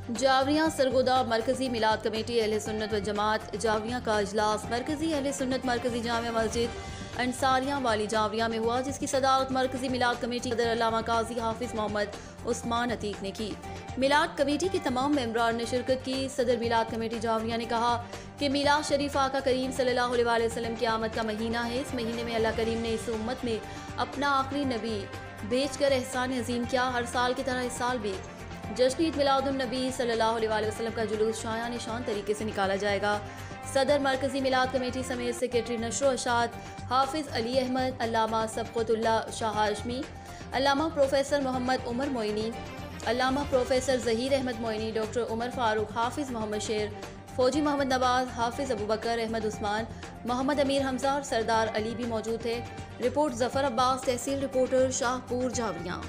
जावरियां सरगोदा मरकजी मिलाद कमेटी अहले सुन्नत व जमात जावरियां का इजलास मरकजी अहले सुन्नत मरकजी जामिया मस्जिद अंसारियां वाली जावरियां में हुआ, जिसकी सदारत मरकजी मिलाद कमेटी सदर अल्लामा काजी हाफिज मोहम्मद उस्मान अतीक ने की। मिलाद कमेटी के तमाम मेंबरान ने शिरकत की। सदर मिलाद कमेटी जावरियां ने कहा कि मिलाद शरीफ आका करीम सल्लल्लाहु अलैहि वसल्लम की आमद का महीना है। इस महीने में अल्लाह करीम ने इस उम्मत में अपना आखिरी नबी भेजकर एहसान अजीम किया। हर साल की तरह इस साल भी जश्न ईद मिलादुन नबी सल्लल्लाहु अलैहि वसल्लम का जुलूस शायान शान तरीके से निकाला जाएगा। सदर मरकजी मिलाद कमेटी समेत सेक्रेटरी नशो अशात हाफिज अली अहमद, अल्लामा सबकतुल्ला शाह हाशमी, अल्लामा प्रोफेसर मोहम्मद उमर मोइनी, अल्लामा प्रोफेसर जहीर अहमद मोइनी, डॉक्टर उमर फारूक, हाफिज मोहम्मद शेर, फौजी मोहम्मद नवाज, हाफिज अबू बकर अहमद उस्मान, मोहम्मद अमीर हमजा और सरदार अली भी मौजूद थे। रिपोर्ट जफर अब्बास, तहसील रिपोर्टर शाहपुर जावरियां।